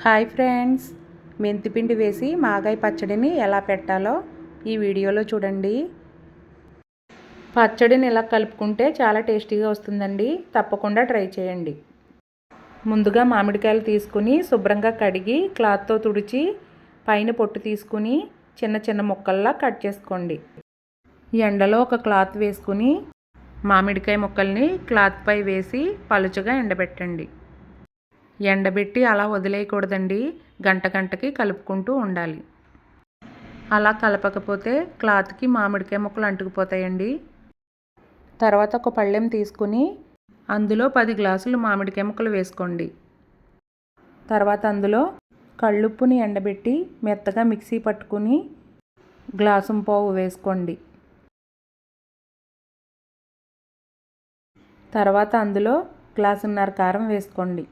Hi friends, మెంతిపిండి వేసి మాగాయ పచ్చడిని ఎలా పెట్టాలో ఈ వీడియోలో చూడండి. పచ్చడిని ఇలా కలుపుకుంటే చాలా టేస్టీగా వస్తుందండి. తప్పకుండా ట్రై చేయండి. ముందుగా మామిడికాయలు తీసుకుని శుభ్రంగా కడిగి క్లాత్తో తుడిచి పైన పొట్టు తీసుకుని చిన్న చిన్న ముక్కల్లా కట్ చేసుకోండి. ఎండలో ఒక క్లాత్ వేసుకుని మామిడికాయ ముక్కల్ని క్లాత్పై వేసి పలుచగా ఎండబెట్టండి. ఎండబెట్టి అలా వదిలేయకూడదండి. గంటకి కలుపుకుంటూ ఉండాలి. అలా కలపకపోతే క్లాత్కి మామిడికాయ ముక్కలు అంటుకుపోతాయండి. తర్వాత ఒక పళ్ళెం తీసుకుని అందులో 10 గ్లాసులు మామిడికాయ ముక్కలు వేసుకోండి. తర్వాత అందులో కళ్ళుప్పుని ఎండబెట్టి మెత్తగా మిక్సీ పట్టుకుని గ్లాసుంపావు వేసుకోండి. తర్వాత అందులో గ్లాసున్నర కారం వేసుకోండి.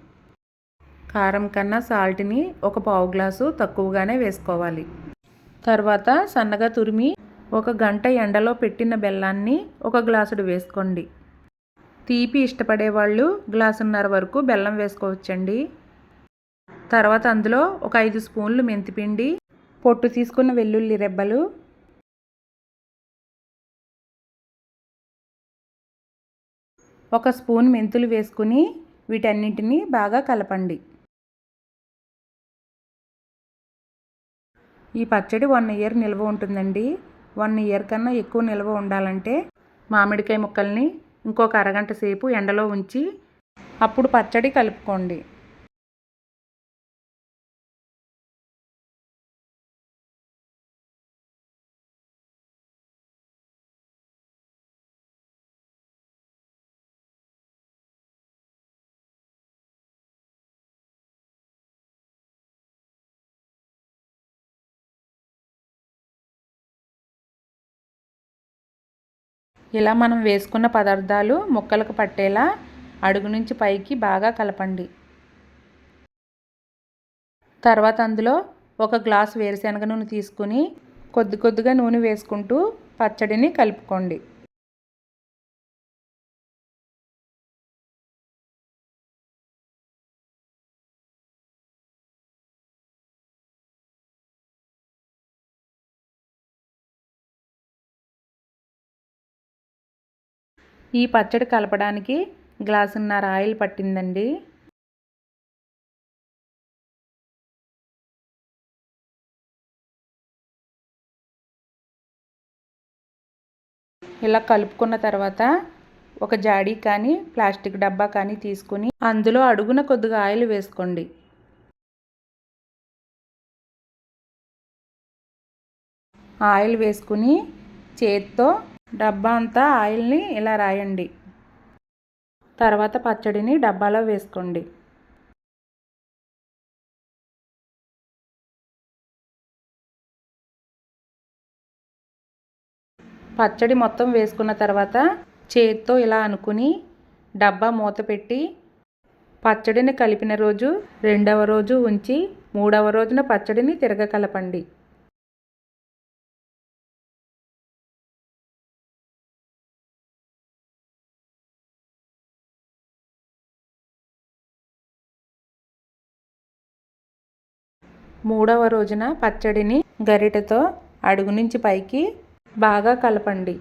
కారం కన్నా సాల్ట్ని ఒక పావు గ్లాసు తక్కువగానే వేసుకోవాలి. తర్వాత సన్నగా తురిమి 1 గంట ఎండలో పెట్టిన బెల్లాన్ని 1 గ్లాసుడు వేసుకోండి. తీపి ఇష్టపడే వాళ్ళు గ్లాసున్నర వరకు బెల్లం వేసుకోవచ్చండి. తర్వాత అందులో ఒక 5 స్పూన్లు మెంతిపిండి, పొట్టు తీసుకున్న వెల్లుల్లి రెబ్బలు, ఒక స్పూన్ మెంతులు వేసుకుని వీటన్నింటినీ బాగా కలపండి. ఈ పచ్చడి 1 ఇయర్ నిల్వ ఉంటుందండి. 1 ఇయర్ కన్నా ఎక్కువ నిల్వ ఉండాలంటే మామిడికాయ ముక్కల్ని ఇంకొక అరగంట సేపు ఎండలో ఉంచి అప్పుడు పచ్చడి కలుపుకోండి. ఇలా మనం వేసుకున్న పదార్థాలు ముక్కలకు పట్టేలా అడుగు నుంచి పైకి బాగా కలపండి. తర్వాత అందులో 1 గ్లాసు వేరుశనగ నూనె తీసుకుని కొద్దిగా నూనె వేసుకుంటూ పచ్చడిని కలుపుకోండి. ఈ పచ్చడి కలపడానికి గ్లాసున్నర ఆయిల్ పట్టిందండి. ఇలా కలుపుకున్న తర్వాత ఒక జాడీ కానీ ప్లాస్టిక్ డబ్బా కానీ తీసుకుని అందులో అడుగున కొద్దిగా ఆయిల్ వేసుకోండి. ఆయిల్ వేసుకుని చేత్తో డబ్బా అంతా ఆయిల్ని ఇలా రాయండి. తర్వాత పచ్చడిని డబ్బాలో వేసుకోండి. పచ్చడి మొత్తం వేసుకున్న తర్వాత చేత్తో ఇలా అనుకుని డబ్బా మూత పెట్టి పచ్చడిని కలిపిన రోజు 2వ రోజు ఉంచి 3వ రోజున పచ్చడిని తిరగకలపండి. మూడవ రోజున పచ్చడిని గరిటెతో అడుగు నుంచి పైకి బాగా కలపండి.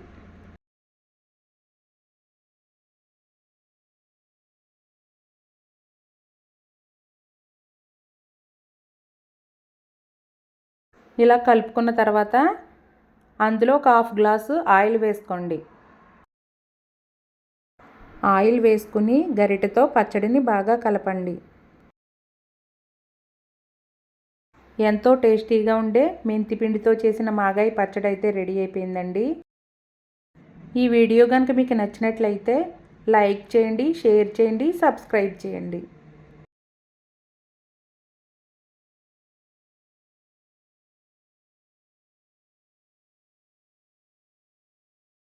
ఇలా కలుపుకున్న తర్వాత అందులో ఒక 1/2 గ్లాసు ఆయిల్ వేసుకోండి. ఆయిల్ వేసుకుని గరిటెతో పచ్చడిని బాగా కలపండి. ఎంతో టేస్టీగా ఉండే మెంతిపిండితో చేసిన మాగాయ పచ్చడి అయితే రెడీ అయిపోయిందండి. ఈ వీడియో కనుక మీకు నచ్చినట్లయితే లైక్ చేయండి, షేర్ చేయండి, సబ్స్క్రైబ్ చేయండి.